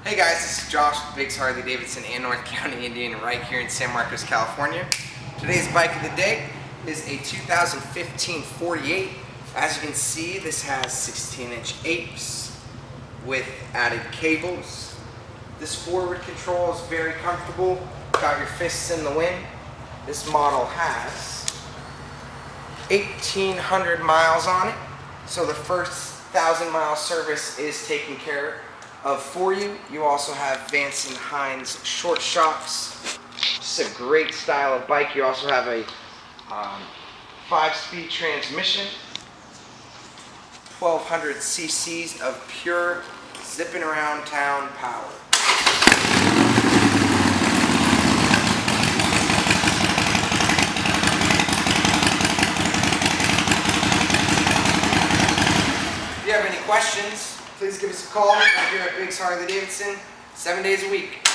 Hey guys, this is Josh with Biggs Harley-Davidson and North County, Indiana, right here in San Marcos, California. Today's bike of the day is a 2015 48. As you can see, this has 16-inch apes with added cables. This forward control is very comfortable. Got your fists in the wind. This model has 1,800 miles on it, so the first 1,000-mile service is taken care of for you. You also have Vance & Hines short shocks. Just a great style of bike. You also have a 5-speed transmission, 1,200 cc's of pure zipping around town power. If you have any questions, please give us a call. We're here at Biggs Harley-Davidson 7 days a week.